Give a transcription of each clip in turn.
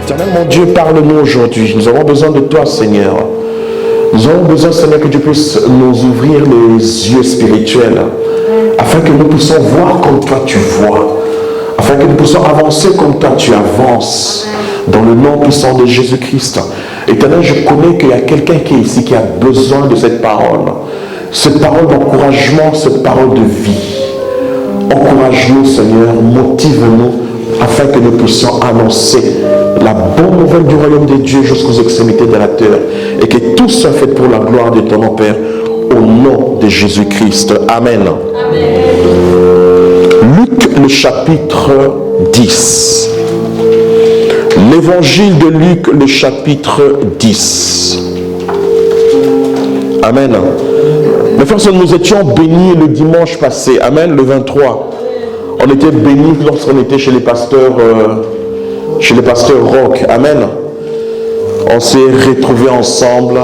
Éternel mon Dieu, parle-nous aujourd'hui. Nous avons besoin de toi, Seigneur. Nous avons besoin, Seigneur, que tu puisses nous ouvrir les yeux spirituels afin que nous puissions voir comme toi tu vois, afin que nous puissions avancer comme toi tu avances, dans le nom puissant de Jésus-Christ. Éternel, je connais qu'il y a quelqu'un qui est ici qui a besoin de cette parole d'encouragement, cette parole de vie. Encourage-nous, Seigneur, motive-nous afin que nous puissions annoncer la bonne nouvelle du royaume de Dieu jusqu'aux extrémités de la terre et que tout soit fait pour la gloire de ton nom, Père, au nom de Jésus-Christ. Amen. Amen. Luc, le chapitre 10. L'évangile de Luc, le chapitre 10. Amen. Mes frères, nous étions bénis le dimanche passé. Amen, le 23. On était bénis lorsqu'on était chez les pasteurs Rock. Amen. On s'est retrouvés ensemble.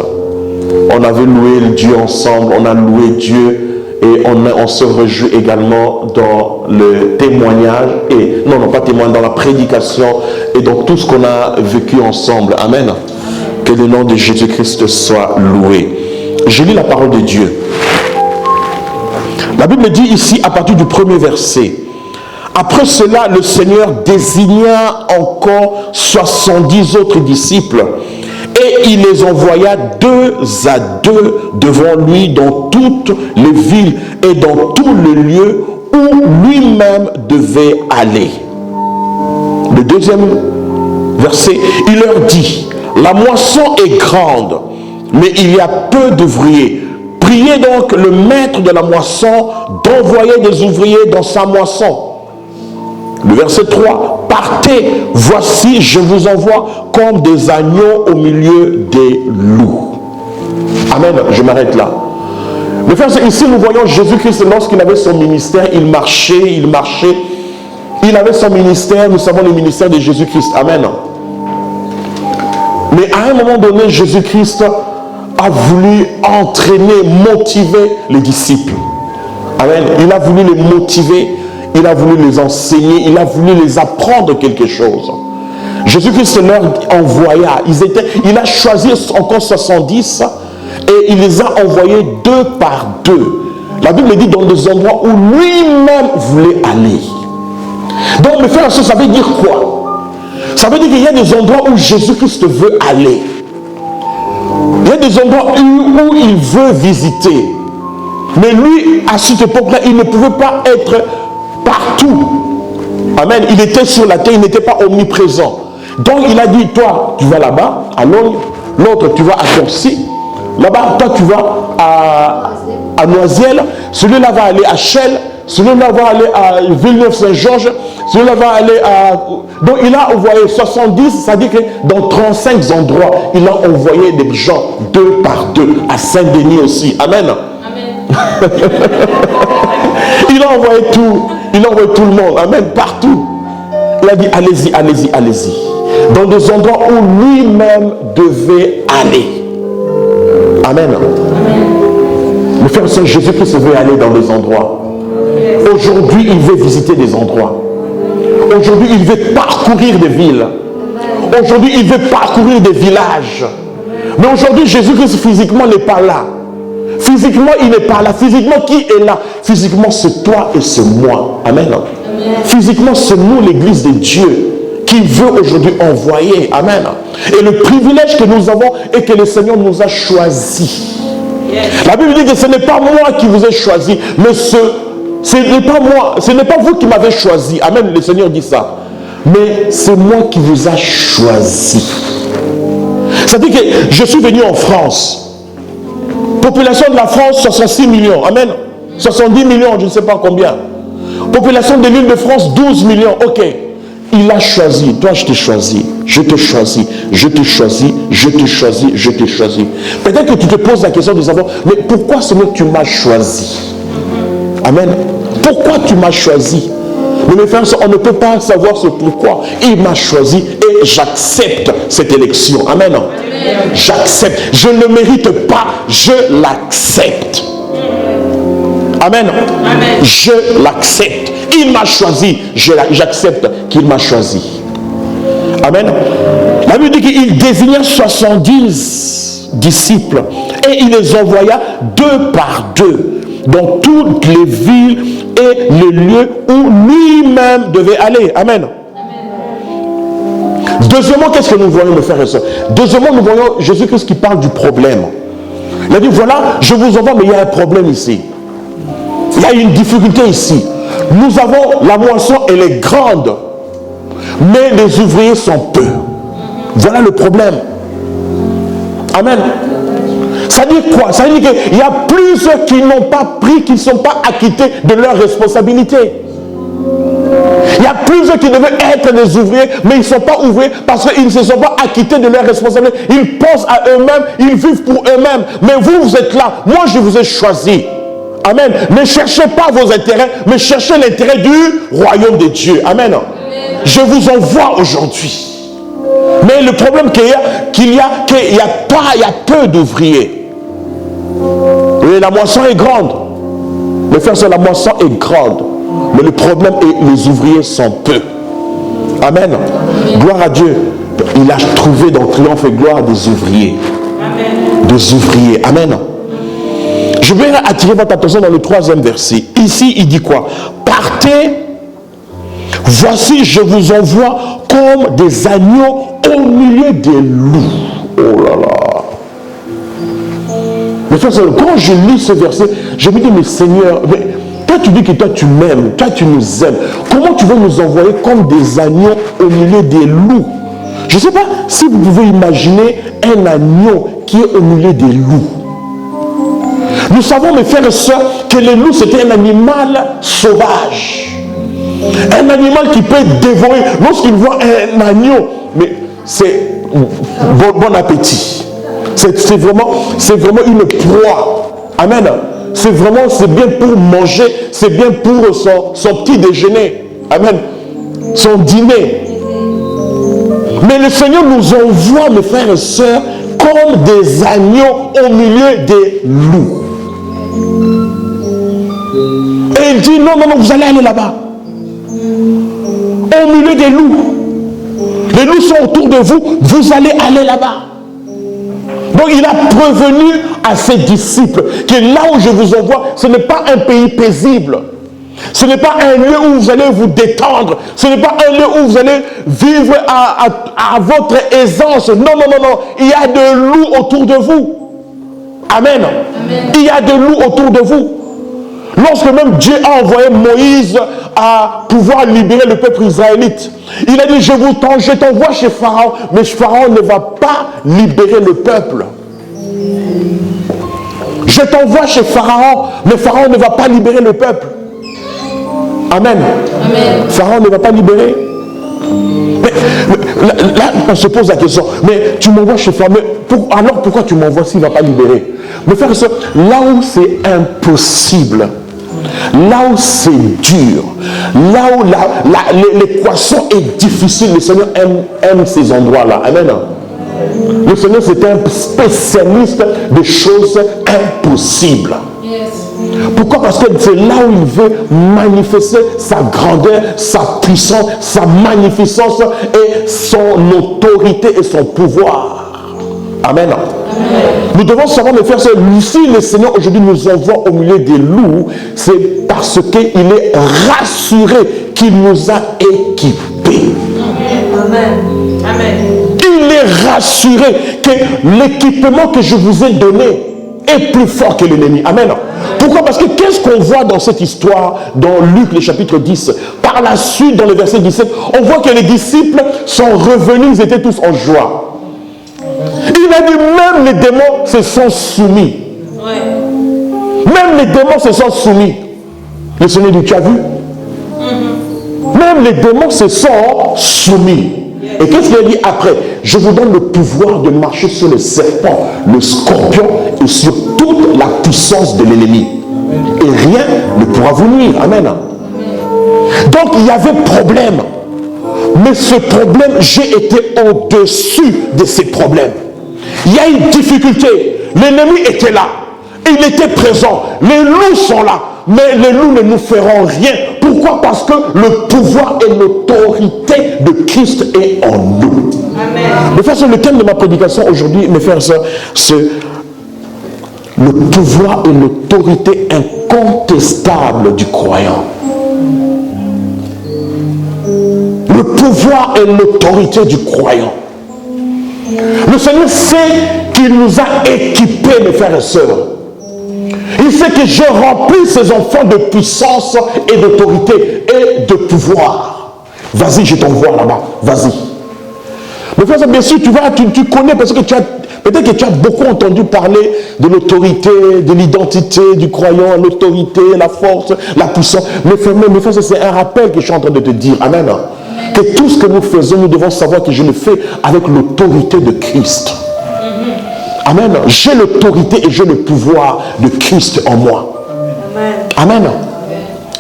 On avait loué le Dieu ensemble. On a loué Dieu. Et on se réjouit également dans le témoignage. Et non, pas témoignage, dans la prédication. Et dans tout ce qu'on a vécu ensemble. Amen. Que le nom de Jésus-Christ soit loué. Je lis la parole de Dieu. La Bible dit ici, à partir du premier verset, après cela, le Seigneur désigna encore 70 autres disciples et il les envoya 2 à 2 devant lui dans toutes les villes et dans tous les lieux où lui-même devait aller. Le deuxième verset, il leur dit, la moisson est grande, mais il y a peu d'ouvriers. Priez donc le maître de la moisson d'envoyer des ouvriers dans sa moisson. Le verset 3, partez, voici, je vous envoie comme des agneaux au milieu des loups. Amen, je m'arrête là. Mais frères, ici nous voyons Jésus-Christ lorsqu'il avait son ministère, il marchait. Il avait son ministère, nous savons le ministère de Jésus-Christ. Amen. Mais à un moment donné, Jésus-Christ a voulu entraîner, motiver les disciples. Amen. Il a voulu les motiver, il a voulu les enseigner, il a voulu les apprendre quelque chose. Jésus-Christ leur envoya, il a choisi encore 70 et il les a envoyés 2 par 2. La Bible dit dans des endroits où lui-même voulait aller. Donc mes frères et sœurs, ça veut dire quoi? Ça veut dire qu'il y a des endroits où Jésus-Christ veut aller. Il y a des endroits où il veut visiter. Mais lui, à cette époque-là, il ne pouvait pas être partout. Amen. Il était sur la terre, il n'était pas omniprésent. Donc il a dit, toi, tu vas là-bas, à Londres. L'autre, tu vas à Torcy. Là-bas, toi, tu vas à Noisiel. Celui-là va aller à Chelles. Celui-là va aller à Villeneuve-Saint-Georges. Celui-là va aller à... Donc il a envoyé 70, ça dit que dans 35 endroits, il a envoyé des gens 2 par 2. À Saint-Denis aussi. Amen. Amen. Il a envoyé tout. Il a envoyé tout le monde. Amen. Partout. Il a dit, allez-y, allez-y, allez-y. Dans des endroits où lui-même devait aller. Amen. Le frère Saint Jésus-Christ veut aller dans des endroits. Aujourd'hui, il veut visiter des endroits. Aujourd'hui, il veut parcourir des villes. Aujourd'hui, il veut parcourir des villages. Mais aujourd'hui, Jésus-Christ physiquement n'est pas là. Physiquement, il n'est pas là. Physiquement, qui est là? Physiquement, c'est toi et c'est moi. Amen. Amen. Physiquement, c'est nous, l'Église de Dieu, qui veut aujourd'hui envoyer. Amen. Et le privilège que nous avons est que le Seigneur nous a choisis. La Bible dit que ce n'est pas moi qui vous ai choisi, mais ce n'est pas moi, ce n'est pas vous qui m'avez choisi. Amen, le Seigneur dit ça. Mais c'est moi qui vous a choisi. C'est-à-dire que je suis venu en France. Population de la France, 66 millions. Amen. 70 millions, je ne sais pas combien. Population de l'île de France, 12 millions. Ok. Il a choisi. Toi, je t'ai choisi. Je te choisis. Je te choisis. Je te choisis. Je te choisis. Peut-être que tu te poses la question de savoir, mais pourquoi Seigneur tu m'as choisi? Amen. Pourquoi tu m'as choisi? Mais mes frères, on ne peut pas savoir ce pourquoi. Il m'a choisi et j'accepte cette élection. Amen. J'accepte. Je ne le mérite pas. Je l'accepte. Amen. Amen. Je l'accepte. Il m'a choisi. J'accepte qu'il m'a choisi. Amen. La Bible dit qu'il désigna 70 disciples et il les envoya 2 par 2 dans toutes les villes et les lieux où lui-même devait aller. Amen. Deuxièmement, qu'est-ce que nous voyons, mes frères et sœurs? Deuxièmement, nous voyons Jésus-Christ qui parle du problème. Il a dit, voilà, je vous envoie, mais il y a un problème ici. Il y a une difficulté ici. Nous avons, la moisson, elle est grande, mais les ouvriers sont peu. Voilà le problème. Amen. Ça dit quoi? Ça dit qu'il y a plusieurs qui n'ont pas pris, qui ne sont pas acquittés de leurs responsabilités. Il y a plusieurs qui devaient être des ouvriers, mais ils ne sont pas ouvriers parce qu'ils ne se sont pas acquittés de leurs responsabilités. Ils pensent à eux-mêmes, ils vivent pour eux-mêmes. Mais vous, vous êtes là. Moi, je vous ai choisi. Amen. Ne cherchez pas vos intérêts, mais cherchez l'intérêt du royaume de Dieu. Amen. Je vous envoie aujourd'hui. Mais le problème qu'il y a peu d'ouvriers. Et la moisson est grande. Mes frères, la moisson est grande. Mais le problème est les ouvriers sont peu. Amen. Gloire à Dieu. Il a trouvé dans Triomphe et Gloire des ouvriers. Amen. Des ouvriers. Amen. Je vais attirer votre attention dans le 3e verset. Ici, il dit quoi? Partez. Voici, je vous envoie comme des agneaux au milieu des loups. Oh là là. Mais quand je lis ce verset, je me dis, mais Seigneur, mais toi tu dis que toi tu m'aimes, toi tu nous aimes. Comment tu veux nous envoyer comme des agneaux au milieu des loups? Je ne sais pas si vous pouvez imaginer un agneau qui est au milieu des loups. Nous savons, mes frères et sœurs, que le loup c'était un animal sauvage. Un animal qui peut dévorer. Lorsqu'il voit un agneau, mais c'est bon appétit. C'est vraiment une proie. Amen. C'est bien pour manger, c'est bien pour son petit déjeuner. Amen. Son dîner. Mais le Seigneur nous envoie, mes frères et sœurs, comme des agneaux au milieu des loups. Et il dit, non, vous allez aller là-bas. Au milieu des loups. Les loups sont autour de vous, vous allez aller là-bas. Donc il a prévenu à ses disciples que là où je vous envoie, ce n'est pas un pays paisible. Ce n'est pas un lieu où vous allez vous détendre. Ce n'est pas un lieu où vous allez vivre à votre aisance. Non. Il y a de loups autour de vous. Amen. Il y a de loups autour de vous. Lorsque même Dieu a envoyé Moïse à pouvoir libérer le peuple israélite, il a dit, je t'envoie chez Pharaon, mais Pharaon ne va pas libérer le peuple. Je t'envoie chez Pharaon, mais Pharaon ne va pas libérer le peuple. Amen. Pharaon ne va pas libérer. Mais là, on se pose la question, mais tu m'envoies chez Pharaon, mais alors pourquoi tu m'envoies s'il ne va pas libérer? Mais frère et soeur, là où c'est impossible, là où c'est dur, là où l'équation est difficile, le Seigneur aime ces endroits-là. Amen. Le Seigneur, c'est un spécialiste des choses impossibles. Pourquoi? Parce que c'est là où il veut manifester sa grandeur, sa puissance, sa magnificence et son autorité et son pouvoir. Amen. Nous devons savoir, mes frères, si le Seigneur aujourd'hui nous envoie au milieu des loups, c'est parce qu'il est rassuré qu'il nous a équipés. Amen. Il est rassuré que l'équipement que je vous ai donné est plus fort que l'ennemi. Amen. Pourquoi? Parce que qu'est-ce qu'on voit dans cette histoire, dans Luc, le chapitre 10? Par la suite, dans le verset 17, on voit que les disciples sont revenus, ils étaient tous en joie. Il a dit, même les démons se sont soumis. Même les démons se sont soumis. Le Seigneur dit, tu as vu? Même les démons se sont soumis. Et qu'est-ce qu'il a dit après? Je vous donne le pouvoir de marcher sur les serpents, le scorpion et sur toute la puissance de l'ennemi. Et rien ne pourra vous nuire. Amen. Donc il y avait problème. Mais ce problème, j'ai été au-dessus de ces problèmes. Il y a une difficulté. L'ennemi était là. Il était présent. Les loups sont là. Mais les loups ne nous feront rien Pourquoi? Parce que le pouvoir et l'autorité de Christ est en nous. Amen. Mes frères, c'est le thème de ma prédication aujourd'hui, mes frères et sœurs, c'est le pouvoir et l'autorité incontestable du croyant. Le pouvoir et l'autorité du croyant. Le Seigneur sait qu'il nous a équipés, mes frères et sœurs. Il sait que je remplis ses enfants de puissance et d'autorité et de pouvoir. Vas-y, je t'envoie là-bas. Vas-y. Mais frère, bien sûr, tu connais parce que peut-être que tu as beaucoup entendu parler de l'autorité, de l'identité du croyant, l'autorité, la force, la puissance. Mais frère, c'est un rappel que je suis en train de te dire. Amen. Que tout ce que nous faisons, nous devons savoir que je le fais avec l'autorité de Christ. Amen. J'ai l'autorité et j'ai le pouvoir de Christ en moi. Amen.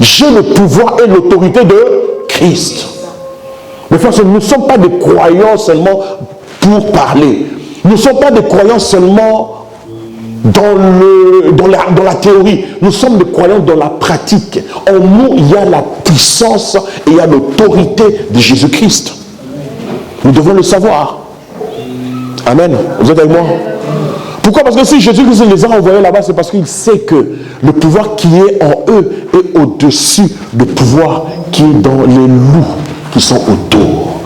J'ai le pouvoir et l'autorité de Christ. Mais frères, nous ne sommes pas des croyants seulement pour parler. Nous ne sommes pas des croyants seulement dans la théorie. Nous sommes des croyants dans la pratique. En nous, il y a la puissance et il y a l'autorité de Jésus-Christ. Nous devons le savoir. Amen. Vous êtes avec moi? Pourquoi? Parce que si Jésus-Christ les a envoyés là-bas, c'est parce qu'il sait que le pouvoir qui est en eux est au-dessus du pouvoir qui est dans les loups qui sont autour.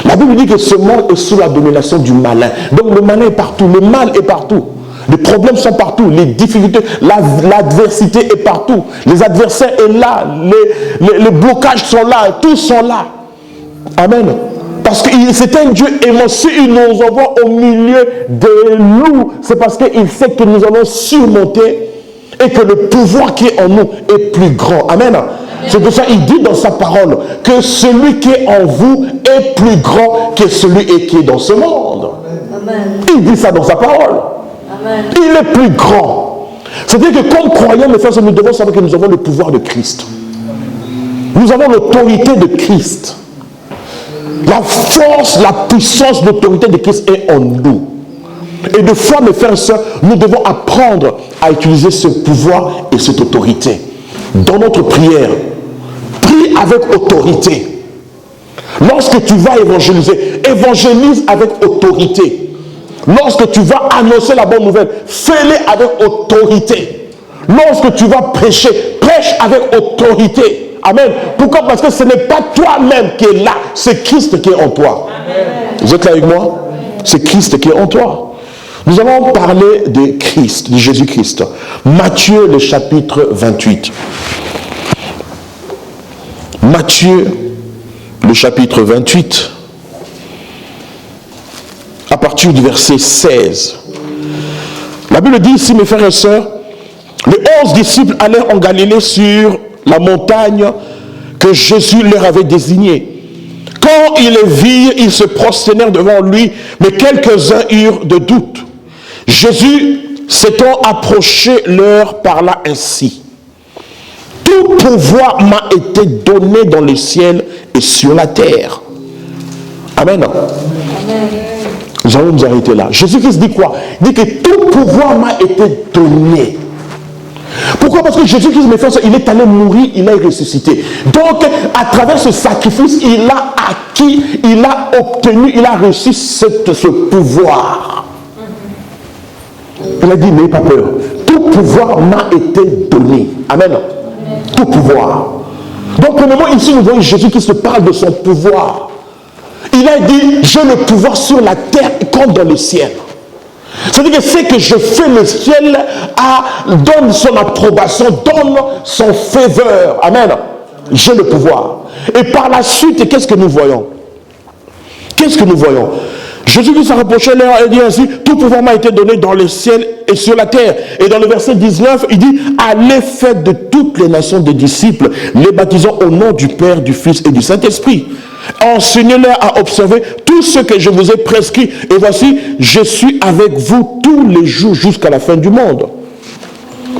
La Bible dit que ce monde est sous la domination du malin. Donc le malin est partout, le mal est partout. Les problèmes sont partout, les difficultés, l'adversité est partout. Les adversaires sont là, les blocages sont là, tous sont là. Amen. Parce que c'est un Dieu aimant. S'il nous envoie au milieu des loups, c'est parce qu'il sait que nous allons surmonter et que le pouvoir qui est en nous est plus grand. Amen. C'est pour ça qu'il dit dans sa parole que celui qui est en vous est plus grand que celui qui est dans ce monde. Amen. Il dit ça dans sa parole. Amen. Il est plus grand. C'est-à-dire que comme croyants, mes frères, nous devons savoir que nous avons le pouvoir de Christ. Nous avons l'autorité de Christ. La force, la puissance, l'autorité de Christ est en nous. Et de fois, mes frères et sœurs, nous devons apprendre à utiliser ce pouvoir et cette autorité. Dans notre prière, prie avec autorité. Lorsque tu vas évangéliser, évangélise avec autorité. Lorsque tu vas annoncer la bonne nouvelle, fais-le avec autorité. Lorsque tu vas prêcher, prêche avec autorité. Amen. Pourquoi? Parce que ce n'est pas toi-même qui est là, c'est Christ qui est en toi. Amen. Vous êtes là avec moi? C'est Christ qui est en toi. Nous allons parler de Christ, de Jésus-Christ. Matthieu, le chapitre 28. Matthieu, le chapitre 28. À partir du verset 16. La Bible dit ici, mes frères et sœurs, les 11 disciples allèrent en Galilée sur la montagne que Jésus leur avait désignée. Quand ils les virent, ils se prosternèrent devant lui, mais quelques-uns eurent de doutes. Jésus, s'étant approché, leur parla ainsi. Tout pouvoir m'a été donné dans le ciel et sur la terre. Amen. Amen. Nous allons nous arrêter là. Jésus-Christ dit quoi? Il dit que tout pouvoir m'a été donné. Pourquoi? Parce que Jésus-Christ, mes frères, il est allé mourir, il a ressuscité. Donc, à travers ce sacrifice, il a acquis, il a obtenu, il a reçu ce pouvoir. Il a dit, n'ayez pas peur. Tout pouvoir m'a été donné. Amen. Tout pouvoir. Donc, premièrement, ici, nous voyons Jésus-Christ parle de son pouvoir. Il a dit, j'ai le pouvoir sur la terre comme dans le ciel. C'est-à-dire que ce que je fais, le ciel donne son approbation, donne son faveur. Amen. J'ai le pouvoir. Et par la suite, qu'est-ce que nous voyons? Qu'est-ce que nous voyons? Jésus s'est rapproché leur et dit ainsi, tout pouvoir m'a été donné dans le ciel et sur la terre. Et dans le verset 19, il dit, allez faites de toutes les nations des disciples, les baptisant au nom du Père, du Fils et du Saint-Esprit. Enseignez-leur à observer tout ce que je vous ai prescrit. Et voici, je suis avec vous tous les jours jusqu'à la fin du monde.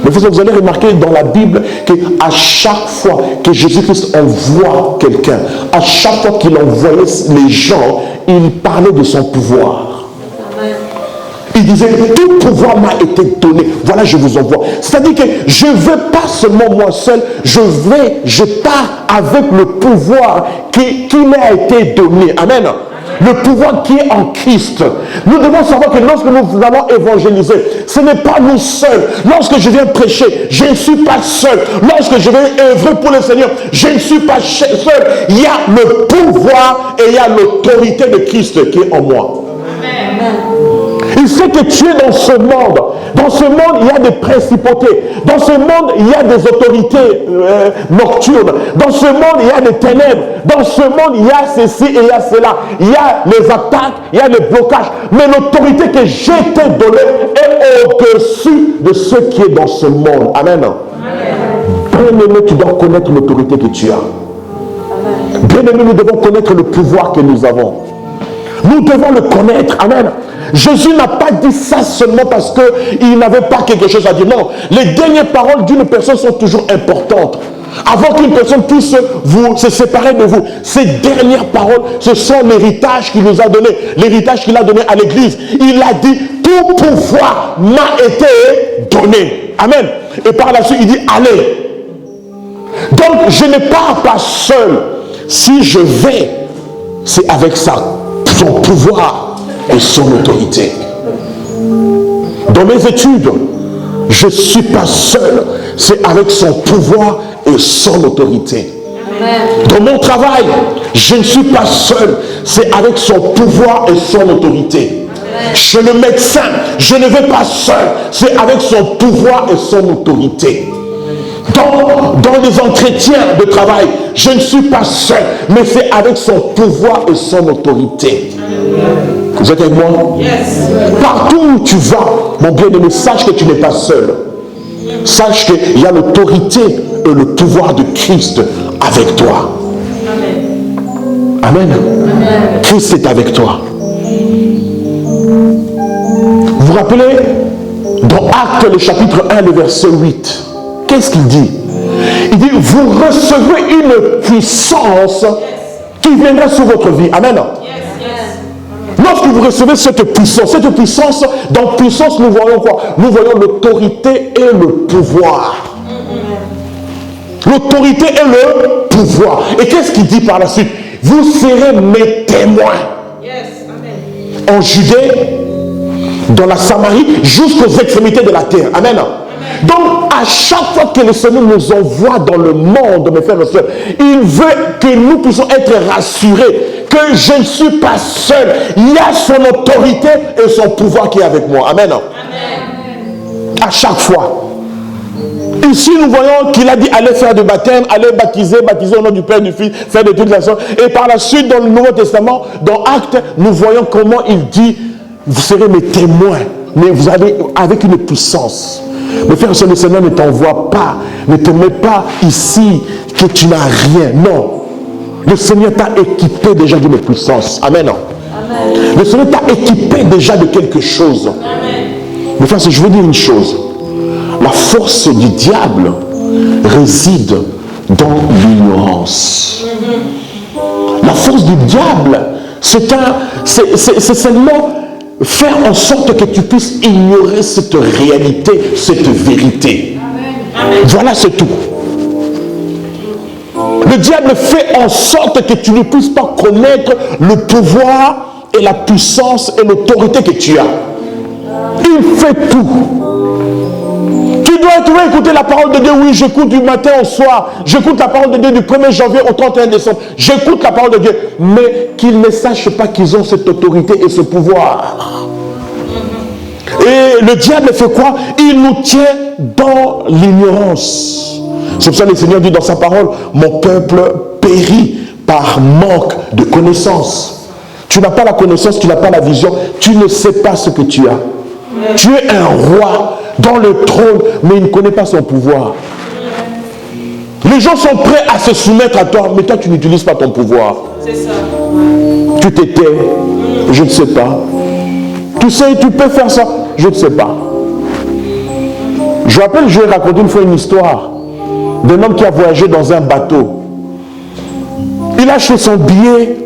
Mais vous allez remarquer dans la Bible qu'à chaque fois que Jésus-Christ envoie quelqu'un, à chaque fois qu'il envoyait les gens, il parlait de son pouvoir. il disait, tout pouvoir m'a été donné. Voilà, je vous envoie. C'est-à-dire que je ne vais pas seulement moi seul, je pars avec le pouvoir qui m'a été donné. Amen. Le pouvoir qui est en Christ. Nous devons savoir que lorsque nous allons évangéliser, ce n'est pas nous seuls. Lorsque je viens prêcher, je ne suis pas seul. Lorsque je vais œuvrer pour le Seigneur, je ne suis pas seul. Il y a le pouvoir et il y a l'autorité de Christ qui est en moi. Amen. Il sait que tu es dans ce monde. Dans ce monde, il y a des principautés. Dans ce monde, il y a des autorités nocturnes. Dans ce monde, il y a des ténèbres. Dans ce monde, il y a ceci et il y a cela. Il y a les attaques, il y a les blocages. Mais l'autorité que j'ai été donnée est au-dessus de ce qui est dans ce monde. Amen. Bien-aimé, tu dois connaître l'autorité que tu as. Bien-aimé, nous devons connaître le pouvoir que nous avons. Nous devons le connaître. Amen. Jésus n'a pas dit ça seulement parce qu'il n'avait pas quelque chose à dire. Non, les dernières paroles d'une personne sont toujours importantes. Avant qu'une personne puisse se séparer de vous, ces dernières paroles, ce sont l'héritage qu'il nous a donné. L'héritage qu'il a donné à l'église. Il a dit, tout pouvoir m'a été donné. Amen. Et par la suite, il dit, allez. Donc, je ne pars pas seul. Si je vais, c'est avec son pouvoir et son autorité. Dans mes études, je ne suis pas seul. C'est avec son pouvoir et son autorité. Dans mon travail, je ne suis pas seul. C'est avec son pouvoir et son autorité. Chez le médecin, je ne vais pas seul. C'est avec son pouvoir et son autorité. Dans les entretiens de travail, je ne suis pas seul, mais c'est avec son pouvoir et son autorité. Vous êtes avec moi? Yes. Partout où tu vas, mon bien-aimé, sache que tu n'es pas seul. Sache qu'il y a l'autorité et le pouvoir de Christ avec toi. Amen. Amen. Amen. Christ est avec toi. Vous vous rappelez, dans Actes, le chapitre 1, le verset 8, qu'est-ce qu'il dit? Il dit, vous recevez une puissance qui viendra sur votre vie. Amen. Lorsque vous recevez cette puissance, dans puissance, nous voyons quoi? Nous voyons l'autorité et le pouvoir. L'autorité et le pouvoir. Et qu'est-ce qu'il dit par la suite? Vous serez mes témoins. En Judée, dans la Samarie, jusqu'aux extrémités de la terre. Amen. Donc, à chaque fois que le Seigneur nous envoie dans le monde, mes frères et sœurs, il veut que nous puissions être rassurés que je ne suis pas seul. Il y a son autorité et son pouvoir qui est avec moi. Amen. Amen. À chaque fois. Ici, nous voyons qu'il a dit allez faire du baptême, allez baptiser au nom du Père, du Fils, faire de toutes les actions. Et par la suite, dans le Nouveau Testament, dans Actes, nous voyons comment il dit vous serez mes témoins, mais vous avez avec une puissance. Mais frère, le Seigneur ne t'envoie pas, ne te met pas ici que tu n'as rien. Non. Le Seigneur t'a équipé déjà d'une puissance. Amen. Amen. Le Seigneur t'a équipé déjà de quelque chose. Amen. Mais frère, je veux dire une chose. La force du diable réside dans l'ignorance. La force du diable, c'est seulement faire en sorte que tu puisses ignorer cette réalité, cette vérité. Amen. Voilà, c'est tout. Le diable fait en sorte que tu ne puisses pas connaître le pouvoir et la puissance et l'autorité que tu as. Il fait tout. Tu dois écouter la parole de Dieu. Oui, j'écoute du matin au soir. J'écoute la parole de Dieu du 1er janvier au 31 décembre. J'écoute la parole de Dieu. Mais qu'ils ne sachent pas qu'ils ont cette autorité et ce pouvoir. Et le diable fait quoi? Il nous tient dans l'ignorance. C'est pour ça que le Seigneur dit dans sa parole, mon peuple périt par manque de connaissance. Tu n'as pas la connaissance, tu n'as pas la vision, tu ne sais pas ce que tu as. Tu es un roi dans le trône, mais il ne connaît pas son pouvoir. Les gens sont prêts à se soumettre à toi, mais toi tu n'utilises pas ton pouvoir. C'est ça. Tu t'étais, je ne sais pas. Tu sais, tu peux faire ça, je ne sais pas. Je rappelle, je vais raconter une fois une histoire d'un homme qui a voyagé dans un bateau. Il a acheté son billet.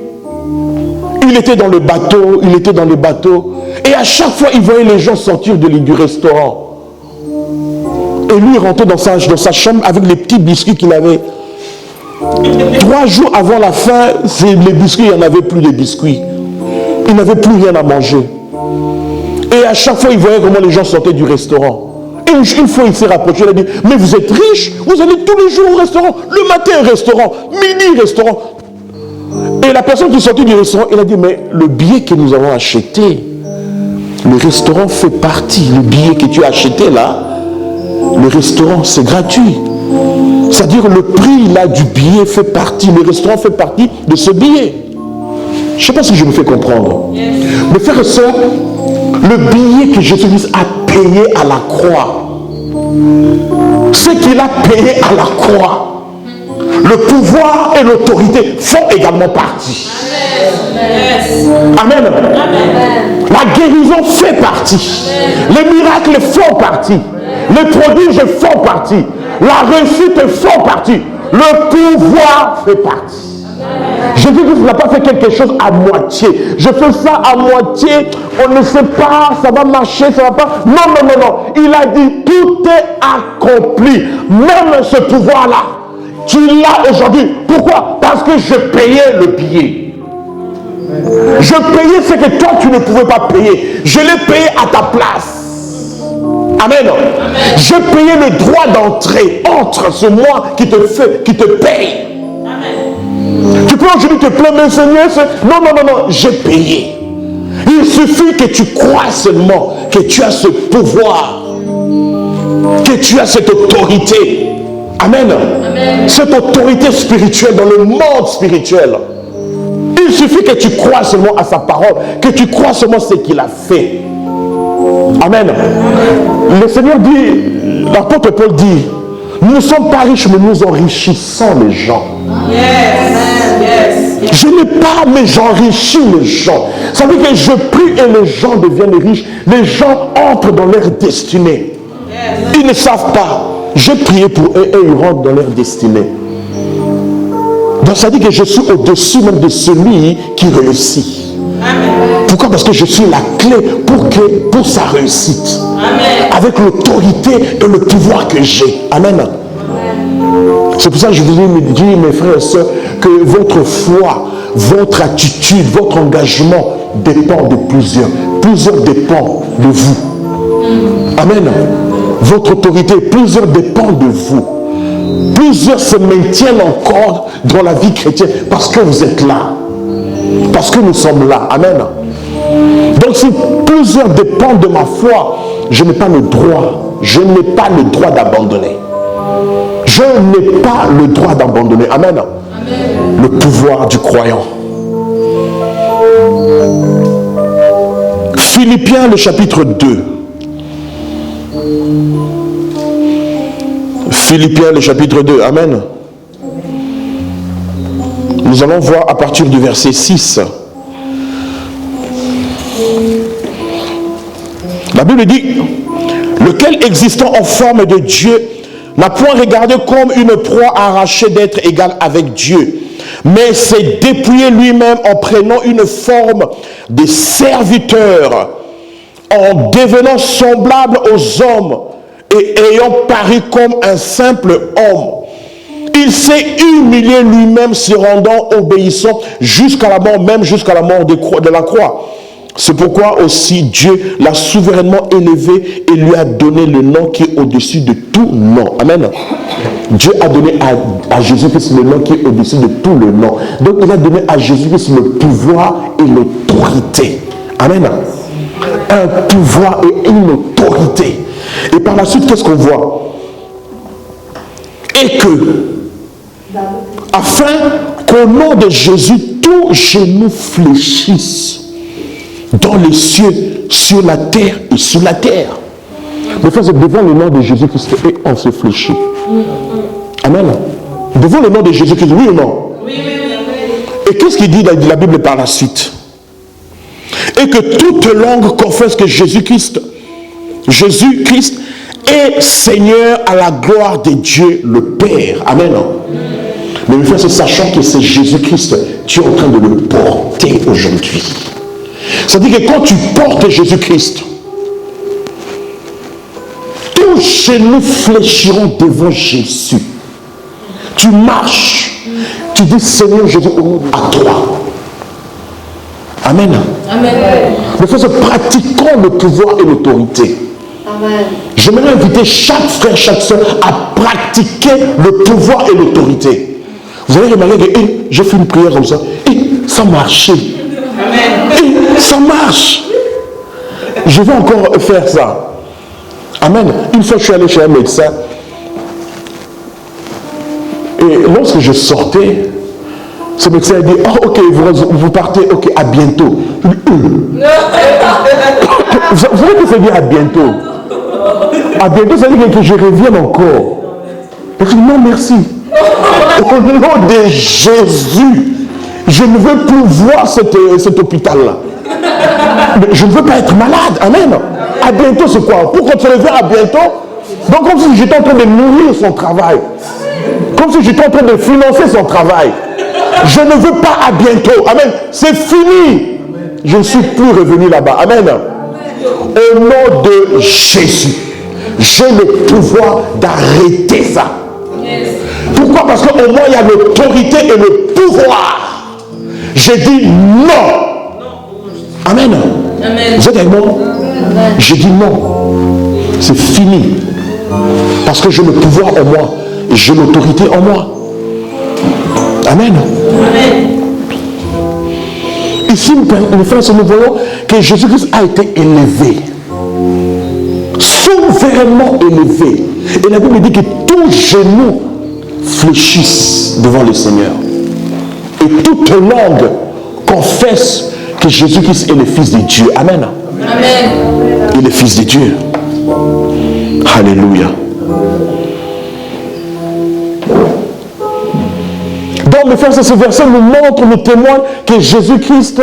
Il était dans le bateau, et à chaque fois, il voyait les gens sortir du restaurant. Et lui, il rentrait dans sa chambre avec les petits biscuits qu'il avait. 3 jours avant la fin, les biscuits, il n'y en avait plus de biscuits. Il n'avait plus rien à manger. Et à chaque fois, il voyait comment les gens sortaient du restaurant. Et une fois, il s'est rapproché, il a dit, mais vous êtes riche, vous allez tous les jours au restaurant, le matin restaurant, midi restaurant. Et la personne qui sortait du restaurant, il a dit, mais le billet que nous avons acheté, le restaurant fait partie, le billet que tu as acheté là, le restaurant c'est gratuit. C'est-à-dire le prix là du billet fait partie, le restaurant fait partie de ce billet. Je ne sais pas si je me fais comprendre. Mais frères et sœurs, le billet que Jésus-Christ a payé à la croix, ce qu'il a payé à la croix, le pouvoir et l'autorité font également partie. Amen. Amen. La guérison fait partie. Les miracles font partie. Les prodiges font partie. La réussite fait partie. Le pouvoir fait partie. Jésus-Christ n'a pas fait quelque chose à moitié. Je fais ça à moitié, on ne sait pas, ça va marcher, ça va pas. Non. Il a dit, tout est accompli. Même ce pouvoir-là, tu l'as aujourd'hui. Pourquoi? Parce que je payais le billet. Je payais ce que toi, tu ne pouvais pas payer. Je l'ai payé à ta place. Amen. Je payais le droit d'entrée. Entre, c'est moi qui te paye. Tu peux aujourd'hui te plaindre, mais Seigneur, non, j'ai payé. Il suffit que tu crois seulement que tu as ce pouvoir, que tu as cette autorité. Amen. Amen. Cette autorité spirituelle dans le monde spirituel. Il suffit que tu crois seulement à sa parole, que tu crois seulement ce qu'il a fait. Amen. Le Seigneur dit, l'apôtre Paul dit, nous ne sommes pas riches, mais nous enrichissons les gens. Je n'ai pas, mais j'enrichis les gens. Ça veut dire que je prie et les gens deviennent riches. Les gens entrent dans leur destinée. Ils ne savent pas. J'ai prié pour eux et ils rentrent dans leur destinée. Donc ça veut dire que je suis au-dessus même de celui qui réussit. Amen. Pourquoi? Parce que je suis la clé pour sa réussite. Amen. Avec l'autorité et le pouvoir que j'ai. Amen. C'est pour ça que je vous dis, mes frères et sœurs, que votre foi, votre attitude, votre engagement dépend de plusieurs. Plusieurs dépendent de vous. Amen. Votre autorité, plusieurs dépendent de vous. Plusieurs se maintiennent encore dans la vie chrétienne parce que vous êtes là. Parce que nous sommes là. Amen. Donc si plusieurs dépendent de ma foi, je n'ai pas le droit. Je n'ai pas le droit d'abandonner. Je n'ai pas le droit d'abandonner. Amen. Amen. Le pouvoir du croyant. Philippiens, le chapitre 2. Philippiens, le chapitre 2. Amen. Nous allons voir à partir du verset 6. La Bible dit, lequel existant en forme de Dieu n'a point regardé comme une proie arrachée d'être égal avec Dieu, mais s'est dépouillé lui-même en prenant une forme de serviteur, en devenant semblable aux hommes et ayant paru comme un simple homme. Il s'est humilié lui-même, se rendant obéissant jusqu'à la mort, même jusqu'à la mort de la croix. C'est pourquoi aussi Dieu l'a souverainement élevé et lui a donné le nom qui est au-dessus de tout nom. Amen. Dieu a donné à Jésus-Christ le nom qui est au-dessus de tout le nom. Donc il a donné à Jésus-Christ le pouvoir et l'autorité. Amen. Un pouvoir et une autorité. Et par la suite, qu'est-ce qu'on voit? Et que, afin qu'au nom de Jésus, tout genou fléchisse dans les cieux, sur la terre et sous la terre. Mais frère, devant le nom de Jésus-Christ, et on se fléchit. Amen. Devant le nom de Jésus-Christ, oui ou non? Oui. Et qu'est-ce qu'il dit la Bible par la suite? Et que toute langue confesse que Jésus-Christ est Seigneur à la gloire de Dieu le Père. Amen. Mais mes frères, c'est sachant que c'est Jésus-Christ, tu es en train de le porter aujourd'hui. C'est-à-dire que quand tu portes Jésus-Christ, tous genoux fléchiront devant Jésus. Tu marches, tu dis Seigneur Jésus, à toi. Amen. Amen. Mais frères, pratiquons le pouvoir et l'autorité. J'aimerais inviter chaque frère, chaque soeur à pratiquer le pouvoir et l'autorité. Vous allez remarquer que j'ai fait une prière comme ça, et ça marchait. Et ça marche. Je vais encore faire ça. Amen. Une fois, je suis allé chez un médecin. Et lorsque je sortais, ce médecin a dit, oh ok, vous partez, ok, à bientôt. Vous savez que ça veut dire à bientôt? À bientôt, ça veut dire que je revienne encore. Je dis non, merci. Au nom de Jésus, je ne veux plus voir cet hôpital-là. Mais je ne veux pas être malade. Amen. À bientôt, c'est quoi? Pourquoi tu reviens à bientôt? Donc, comme si j'étais en train de nourrir son travail. Comme si j'étais en train de financer son travail. Je ne veux pas à bientôt. Amen. C'est fini. Je ne suis plus revenu là-bas. Amen. Au nom de Jésus, j'ai le pouvoir d'arrêter ça. Pourquoi? Parce qu'au moins il y a l'autorité et le pouvoir. J'ai dit non. Amen. Vous êtes avec moi? J'ai dit non. C'est fini. Parce que j'ai le pouvoir en moi. Et j'ai l'autorité en moi. Amen. Ici, mes frères, nous voyons que Jésus-Christ a été élevé. Souverainement élevé. Et la Bible dit que tous genoux fléchissent devant le Seigneur. Et toute langue confesse que Jésus-Christ est le Fils de Dieu. Amen. Amen. Il est le Fils de Dieu. Alléluia. Donc, mes frères, ce verset nous montre, nous témoigne que Jésus-Christ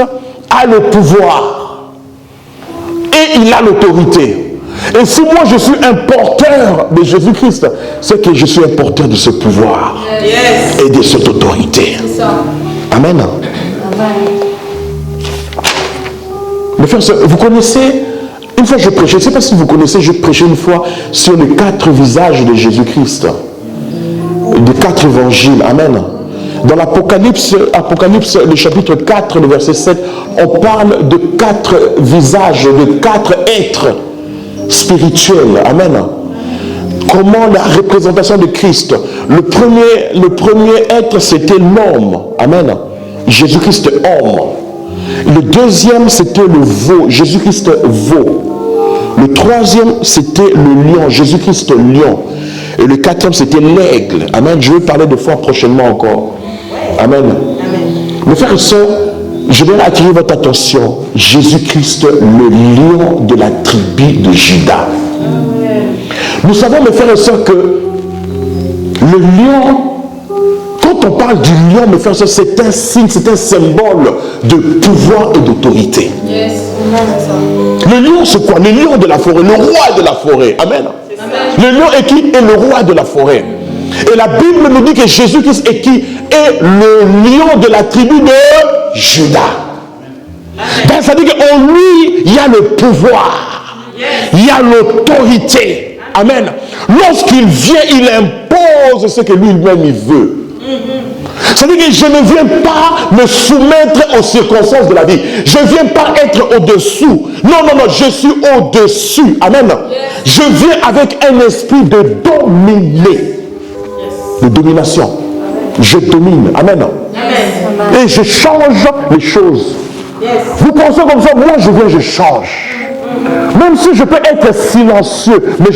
a le pouvoir. Et il a l'autorité. Et si moi je suis un porteur de Jésus-Christ, c'est que je suis un porteur de ce pouvoir et de cette autorité. Amen. Mes frères, vous connaissez, une fois je prêchais, je ne sais pas si vous connaissez, je prêchais une fois sur les 4 visages de Jésus-Christ. Les 4 évangiles. Amen. Dans l'Apocalypse, le chapitre 4, le verset 7, on parle de 4 visages, de 4 êtres spirituels. Amen. Comment la représentation de Christ. Le premier être, c'était l'homme. Amen. Jésus-Christ homme. Le deuxième, c'était le veau. Jésus-Christ veau. Le troisième, c'était le lion. Jésus-Christ lion. Et le 4e, c'était l'aigle. Amen. Je vais parler de foi prochainement encore. Amen. Mes frères et sœurs, je vais attirer votre attention. Jésus-Christ, le lion de la tribu de Juda. Nous savons, mes frères et sœurs, que le lion, quand on parle du lion, mes frères et sœurs, c'est un signe, c'est un symbole de pouvoir et d'autorité. Le lion, c'est quoi? Le lion de la forêt, le roi de la forêt. Amen. Le lion est qui? Est le roi de la forêt. Et la Bible nous dit que Jésus-Christ est qui? Est le lion de la tribu de Juda. Donc ça veut dire qu'en lui, il y a le pouvoir. Il y a l'autorité. Amen. Lorsqu'il vient, il impose ce que lui-même il veut. C'est-à-dire que je ne viens pas me soumettre aux circonstances de la vie. Je ne viens pas être au-dessous. Non, non, non, je suis au-dessus. Amen. Je viens avec un esprit de dominer. De domination. Je domine. Amen. Et je change les choses. Vous pensez comme ça, moi je viens, je change. Même si je peux être silencieux, mais